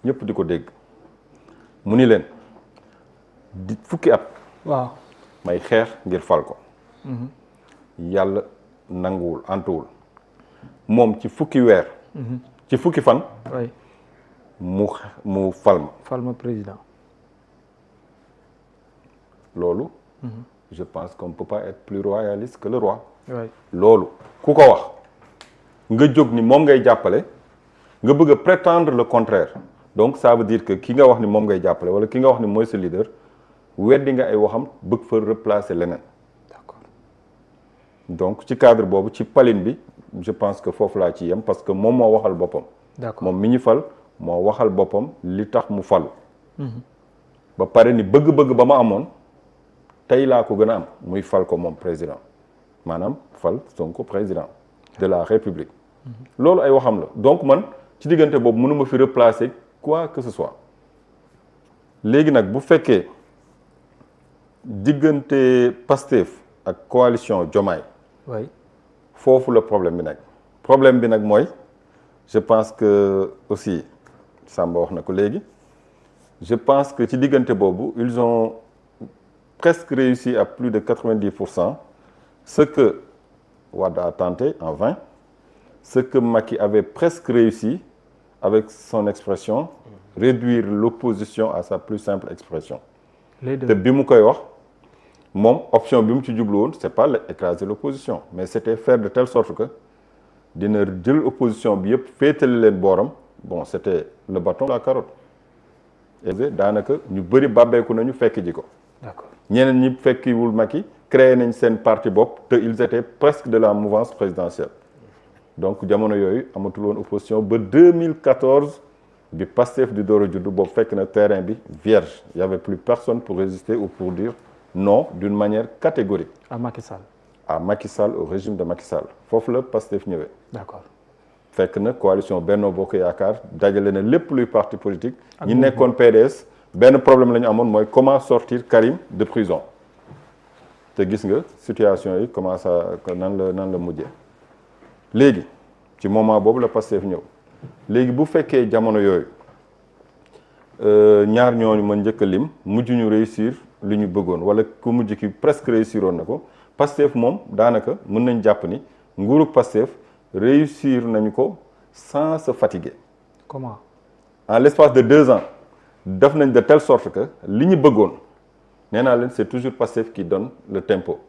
ñëpp di ko dégg mu ni leen di fukki at waaw may xeex ngir fal ko yàlla nanguwul antuwul moom ci fukki weer ci fukki fan oui mu fal ma fal ma président loolu je pense qu'on ne peut pas être plus royaliste que le roi oui loolu ku ko wax nga jóg ni moom ngay jàppale nga bëgg a prétendre le contraire donc ça veut dire que ki nga wax ni moom ngay jàppale wala ki nga wax ni mooy sa leader weddi nga ay waxam bëgg fa replacer leneen d'accord donc ci cadre boobu ci paline bi je pense que foofu laa ci yem parce que moom moo waxal boppam d'accord moom mi ñu fal moo waxal boppam li tax mu falu ba pare ni bëgg-bëgg ba ma amoon tey laa ko gën a am muy fal ko moom président maanaam fal Sonko président de la République loolu ay waxam la donc man ci diggante boobu mënuma fi replacer quoi que ce soit léegi nag bu fekkee diggante Pastef ak coalition Diomaye oui foofu la problème bi nag mooy je pense que aussi Samba wax na ko léegi je pense que ci diggante boobu ils ont presque réussi à plus de 90% ce que Wade a tenté en vain ce que Macky avait presque réussi avec son expression réduire l'opposition à sa plus simple expression les deux te bi mu koy wax moom option bi mu ci jublu woon c'est pas écraser l'opposition mais c'était faire de telle sorte que dina jël opposition bi yëpp féetale leen booram bon c'était le bâton la carotte et daanaka ñu bëri bàbbeeku nañu fekk ji ko d'accord ñeneen ñi fekkiwul Macky créé nañ seen parti bopp te ils étaient presque de la mouvance présidentielle donc jamono yooyu amatul woon opposition ba 2014 bi Pastef di door a judd boobu fekk na terrain bi vierge il y avait plus personne pour résister ou pour dire non d'une manière catégorique à Macky Sall à Macky Sall au régime de Macky Sall foofu la Pastef ñëwee d'accord fekk na coalition Benno Bokk Yaakaar dajale na lépp luy parti politique ñi nekkoon PDS benn problème la ñu amoon mooy comment sortir Karim de prison te gis nga situation yi comment ça nan la mujjee léegi ci moment boobu la Pastef ñëw léegi bu fekkee jamono yooyu ñaar ñooñu ma njëkk a lim mujj ñu réussir li ñu bëggoon wala ku mujj ki presque réussir woon na ko Pastef moom daanaka mën nañ jàpp ni nguuru Pastef réussir nañu ko sans se fatiguer. comment en l'espace de 2 ans def nañ de telle sorte que li ñu bëggoon nee naa leen c'est toujours Pastef qui donne le tempo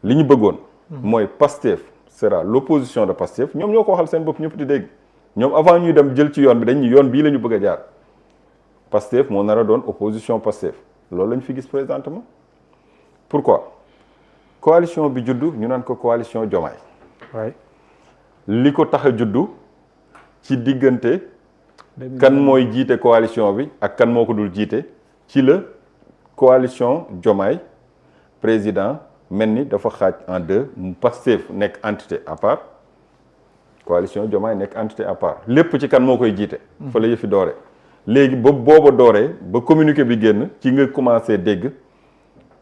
li ñu bëggoon mooy Pastef sera l'opposition de Pastef ñoom ñoo ko waxal seen bopp ñëpp di dégg ñoom avant ñuy dem jël ci yoon bi dañ ñu yoon bii la ñu bëgg a jaar Pastef moo nar a doon opposition Pastef loolu la ñu fi gis présentement pourquoi coalition bi juddu ñu naan ko coalition Diomaye oui li ko tax a juddu ci diggante kan mooy jiite coalition bi ak kan moo ko dul jiite ci la coalition Diomaye président mel ni dafa xaaj en deux mu Pastef nekk entité à part coalition Diomaye nekk entité à part lépp ci kan moo koy jiite fa la yëfi doore léegi ba booba dooree ba communiqué bi génn ci nga commencé dégg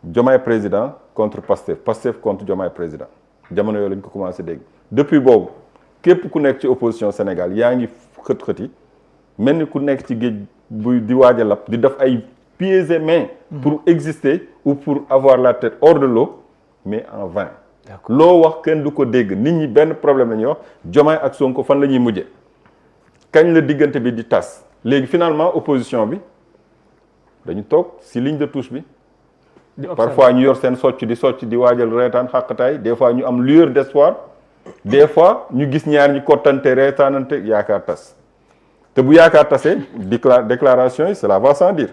Diomaye président contre Pastef Pastef contre Diomaye président jamono yooyu lañ ko commencé dégg depuis boobu képp ku nekk ci opposition Sénégal yaa ngi xët-xëti mel ni ku nekk ci géej buy di waaj a lab di def ay pieds et mains pour exister ou pour avoir la tête hors de l'eau mais en vain loo wax kenn du ko dégg nit ñi benn problème la ñuy wax Diomaye ak Sonko fan la ñuy mujje kañ la diggante bi di tas léegi finalement opposition bi dañu toog si ligne de touche bi parfois ñu yor seen socc di waajal reetaan xàqataay des fois ñu am lueur d'espoir des fois ñu gis ñaar ñi kottante reetaanante yaakaar tas te bu yaakaar tasee déclaration yi cela va sans dire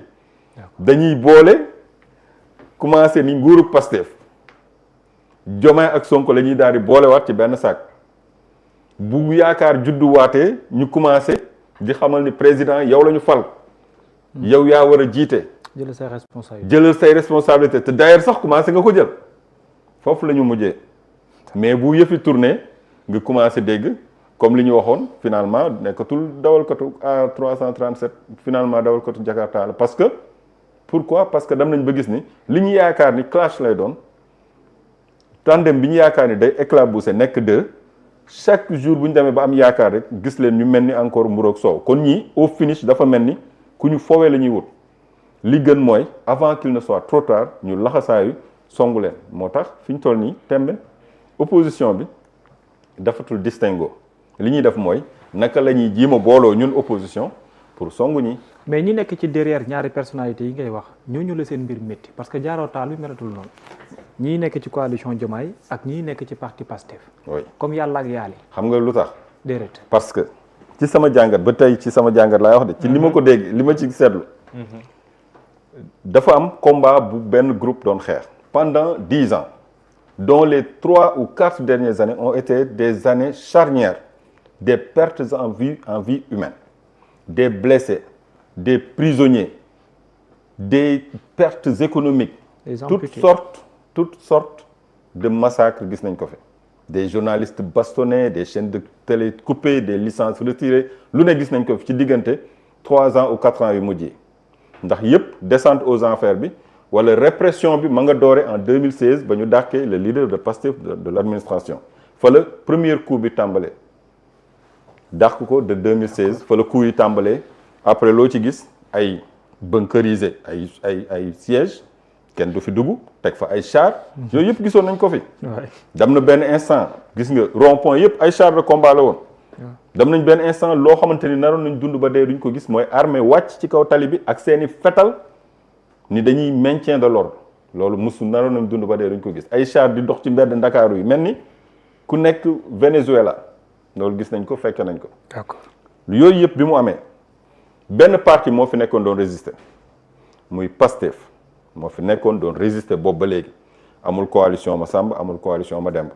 dañuy boole commencé ni nguuru Pastef Diomaye ak Sonko la ñuy daal di boolewaat ci benn sac bu yaakaar judduwaatee ñu commencé di xamal ni président yow la ñu fal yow yaa war a jiite jëlal say responsabilité te d'ailleurs sax commencé nga ko jël foofu la ñu mujjee mais bu yëfi tourné nga commencé dégg comme li ñu waxoon finalement nekkatul dawalkatu A337 finalement dawalkatu Jakarta la parce que pourquoi parce que dem nañ ba gis ni li ñu yaakaar ni clash lay doon tandem bi ñu yaakaar ni day éclabousser nekk 2 chaque jour bu ñu demee ba am yaakaar rek gis leen ñu mel ni encore mburoog soow kon ñii au finish dafa mel ni ku ñu foowee la ñuy wut li gën mooy avant qu'il ne soit trop tard ñu laxasaayu songu leen moo tax fi ñu toll nii tembe opposition bi dafatul distinguo li ñuy def mooy naka la ñuy jiima booloo ñun opposition pour songu ñi. mais ñi nekk ci derrière ñaari personnalité yi ngay wax ñooñu la seen mbir métti parce que jaaroo taal bi melatul noonu ñii nekk ci coalition Diomaye ak ñii nekk ci parti Pastef. oui comme yàlla ak yaali. xam nga lu tax. déedéet parce que ci sama jàngat ba tey ci sama jàngat laay wax de. ci li ma ko dégg li ma ci seetlu. dafa am combat bu benn groupe doon xeex. pendant 10 ans dont les 3 ou 4 dernières années ont été des années charnières des pertes en vie humaine des blessés des prisonniers des pertes économiques toutes sortes de massacres gis nañ ko fi des journalistes bastonnés des chaînes de télé coupées des licences retirées lu ne gis nañ ko fi ci diggante 3 ans ou 4 ans yu mujj yi ndax yëpp descente aux enfers bi wala répression bi ma nga doore en 2016 ba ñu dàkkee le leader de Pastef de l'administration fa la premier coup bi tàmbalee dàq ko de 2016 fa la coup yi tàmbalee après loo ci gis ay bunkerisé ay sièges kenn du fi dugg teg fa ay chars yooyu yëpp gisoon nañ ko fi dem na benn instant gis nga rond point yëpp ay chars de combat la woon dem nañ benn instant loo xamante ni naroon nañ dund ba dee duñ ko gis mooy armée wàcc ci kaw tali bi ak seeni fetal ni dañuy maintien de l'ordre loolu musu naroon nañ dund ba dee duñ ko gis ay chars di dox ci mbedd Ndakaaru yi mel ni ku nekk Venezuela loolu gis nañ ko fekk nañ ko d'accord yooyu yëpp bi mu amee benn parti moo fi nekkoon doon résister muy Pastef moo fi nekkoon doon résister boobu ba léegi amul coalition ma Samba amul coalition ma Demba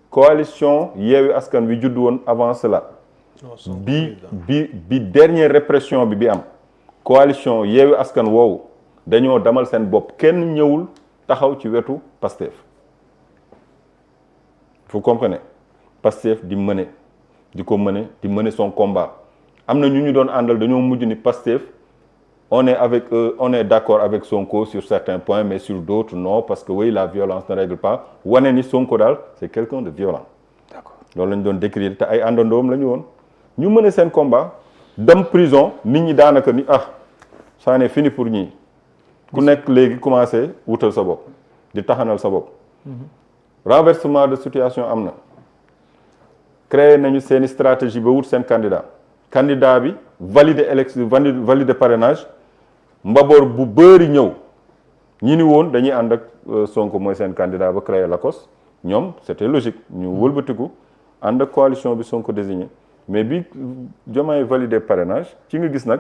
coalition Yewwi Askan Wi judd woon avant cela bi dernière répression bi am coalition Yewwi Askan woowu dañoo damal seen bopp kenn ñëwul taxaw ci wetu Pastef vous comprenez Pastef di mener son combat am na ñu doon àndal dañoo mujj ni Pastef on est d'accord avec Sonko sur certains points mais sur d'autres non parce que oui la violence ne règle pas wane ni Sonko daal c'est quelqu'un de violent d'accord loolu la ñu doon décrire te ay àndandoom la ñu woon ñu mener seen combat dem prison nit ñi daanaka ni ça n'est fini pour ñii ku nekk léegi commencé wutal sa bopp di taxanal sa bopp renversement de situation am na créé nañu seeni stratégie ba wut seen candidat bi valider élection valider parrainage mbaboor bu bëri ñëw ñi ni woon dañuy ànd ak Sonko mooy seen candidat ba créé Lacoste ñoom c'était logique ñu wëlbatiku ànd ak coalition bi Sonko désigné mais bi Diomaye valider parrainage ci nga gis nag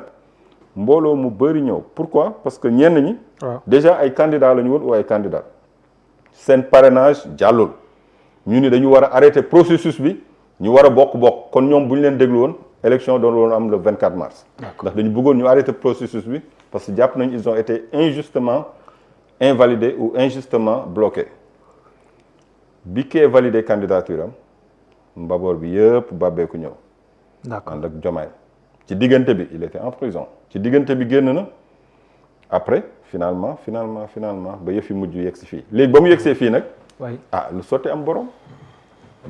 mbooloo mu bëri ñëw pourquoi parce que ñenn ñi déjà ay candidats la ñu woon ou ay candidats seen parrainage jàllul ñu ni dañu war a arrêter processus bi ñu war a bokk kon ñoom bu ñu leen déglu woon élection doon woon am le 24 mars ndax dañu bëggoon ñu arrêter processus bi parce que jàpp nañu ils ont été injustement invalidés ou injustement bloqués bi kee validé candidature am mbaboor bi yëpp bàbbeeku ñëw ànd ak Diomaye ci diggante bi il était en prison ci diggante bi génn na après finalement ba yëf yi mujj yegg si fii léegi ba mu yegsee fii nag lu sotti am borom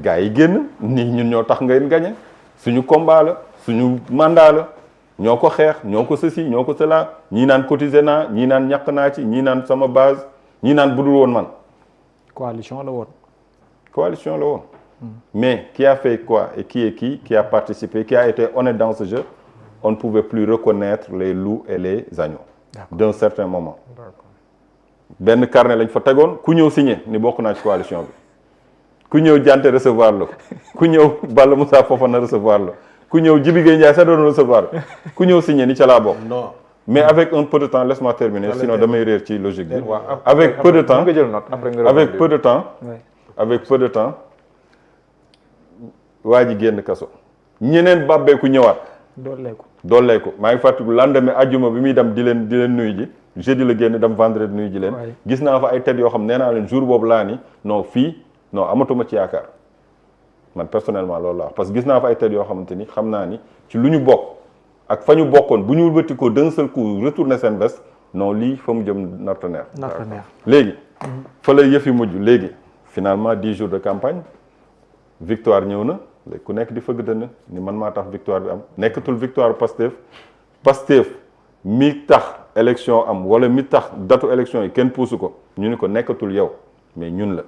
gars yi génn nii ñun ñoo tax ngeen gagné suñu combat la suñu mandat la ñoo ko xeex ñoo ko ceci ñoo ko cela ñii naan cotiser naa ñii naan ñàkk naa ci ñii naan sama base ñii naan budul woon man coalition la woon mais qui a fait quoi et qui a participé qui a été honnête dans ce jeu on ne pouvait plus reconnaître les loups et les agneaux d'un certain moment benn carnet lañ fa tegoon ku ñëw signé ni bokk naa ci coalition bi ku ñëw Dianté recevoir la ku ñëw Balla Moussa Fofana recevoir la ku ñëw Djibi Gueye Ndiaye sax doon recevoir ku ñëw signé ni ca laa bokk mais avec un peu de temps laisse-moi terminer sinon damay réer ci logique bi avec peu de temps waa ji génn kaso ñeneen bàbbeeku ñëwaat dooleeku maa ngi fàttaliku lendemain ajjuma bi muy dem di leen nuyu ji jeudi la génn dem vendredi nuyu ji leen gis naa fa ay tête yoo xam nee naa leen jour boobu laa ni non amatuma ci yaakaar man personnellement loolu laa parce que gis naa fa ay tête yoo xamante ni xam naa ni ci lu ñu bokk ak fa ñu bokkoon bu ñu wëlbati ko d'un seul coup retourner seen veste non lii fa mu jëm narta neex léegi fa la yëf yi mujj léegi finalement 10 jours de campagne victoire ñëw na léegi ku nekk di fëgg dënn ni man maa tax victoire bi am nekkatul victoire Pastef mi tax élection am wala mi tax datu élection yi kenn puusu ko ñu ni ko nekkatul yow mais ñun la.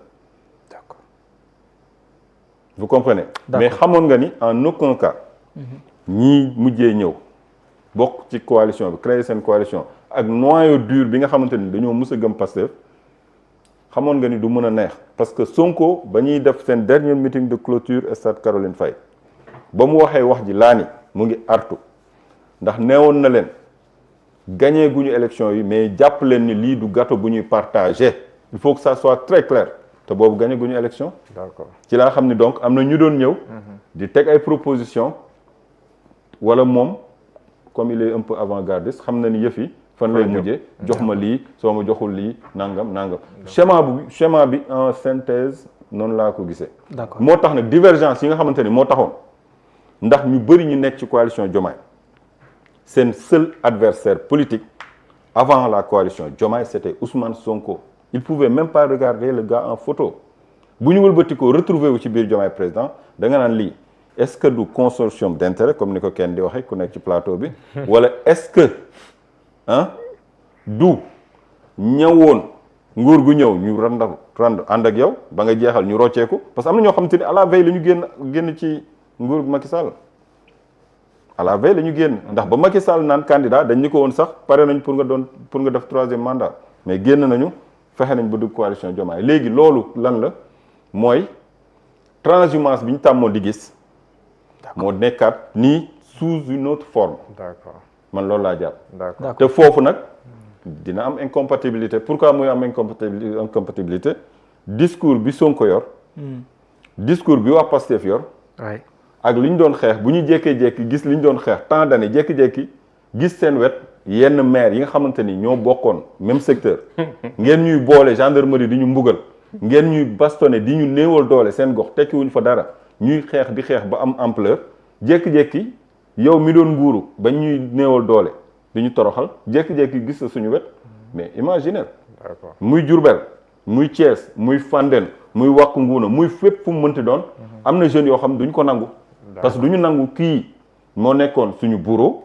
d'accord vous comprenez. mais xamoon nga ni en aucun cas. ñii mujjee ñëw bokk ci coalition bi créer seen coalition ak noyau dur bi nga xamante ni dañoo mus a gëm Pastef xamoon nga ni du mën a neex parce que Sonko ba ñuy def seen dernier meeting de clôture stade Caroline Faye ba mu waxee wax ji laa ni mu ngi artu ndax neewoon na leen gagné guñu élection yi mais jàpp leen ni lii du gâteau bu ñuy partagé il faut que ça soit très clair te boobu gagné guñu élection. d'accord ci laa xam ni donc am na ñu doon ñëw. di teg ay propositions wala moom comme il est un peu avant-gardiste xam na ni yëf yi fan lay mujjee jox ma lii soo ma joxul lii nangam. schéma bi en synthèse noonu laa ko gisee. d'accord moo tax nag divergence yi nga xamante ni moo taxoon ndax ñu bëri ñu nekk ci coalition Diomaye seen seul adversaire politique avant la coalition Diomaye c'était Ousmane Sonko. Il pouvait même pas regarder le gars en photo bu ñu wëlbati ko retrouver wu ci biir Diomaye président da nga naan lii est-ce que du consortium d'intérêt comme ni ko kenn di waxee ku nekk ci plateau bi wala est-ce que du ñëwoon nguur gu ñëw ñu rand ànd ak yow ba nga jeexal ñu rocceeku parce que am na ñoo xamante ni à la veille la ñu génn ci nguur Macky Sall à la veille la ñu génn ndax ba Macky Sall naan candidat dañ ñu ko woon sax pare nañ pour nga def troisième mandat mais génn nañu fexe nañ ba dugg coalition Diomaye léegi loolu lan la mooy transhumance bi ñu tàmmoon di gis moo nekkaat nii sous une autre forme. d'accord man loolu laa jàpp. d'accord te foofu nag dina am incompatibilité pourquoi muy am incompatibilité discours bi Sonko yor. discours bi waa Pastef yor. ak li ñu doon xeex bu ñu jékkee-jékki gis li ñu doon xeex tant d'années jékki-jékki gis seen wet yenn maire yi nga xamante ni ñoo bokkoon même secteur ngeen ñuy boole gendarmerie di ñu mbugal ngeen ñuy bastonné di ñu néewal doole seen gox tekkiwuñ fa dara ñuy xeex di xeex ba am ampleur jékki-jékki yow mi doon nguuru ba ñuy néewal doole di ñu toroxal jékki-jékki gis sa suñu wet mais imaginez muy Diourbel muy Thiès muy Fandène muy Wack Ngouna muy fépp fu mu mënti doon am na jeunes yoo xam duñ ko nangu parce que duñu nangu kii moo nekkoon suñu bureau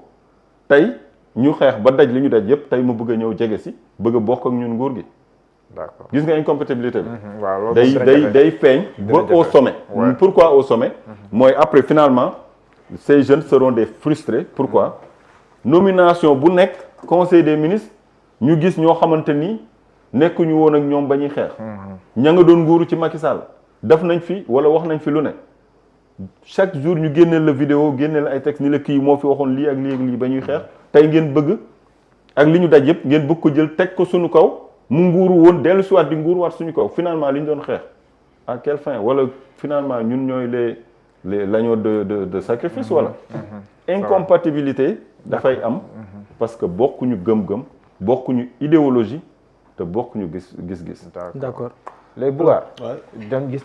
tey ñu xeex ba daj li ñu daj yépp tey mu bëgg a ñëw jege si bëgg a bokk ak ñun nguur gi. d'accord gis nga incompatibilité bi. waaw day feeñ ba au sommet. pourquoi au sommet. mooy après finalement ces jeunes seront des frustrés. pourquoi nomination bu nekk conseil des ministres ñu gis ñoo xamante ni nekkuñu woon ak ñoom ba ñuy xeex. ña nga doon nguuru ci Macky Sall def nañ fi wala wax nañ fi lu ne. chaque jour ñu génneel la vidéo génneel ay texte ni la kii moo fi waxoon lii ak lii ak lii ba ñuy xeex tey ngeen bëgg ak li ñu daj yëpp ngeen bëgg ko jël teg ko suñu kaw mu nguuru woon dellu si waat di nguuru waat suñu kaw finalement li ñu doon xeex à quelle fin wala finalement ñun ñooy les l'agneau de sacrifice wala incompatibilité dafay am parce que bokkuñu gëm-gëm bokkuñu idéologie te bokkuñu gis-gis. d'accord léegi Bougar dem gis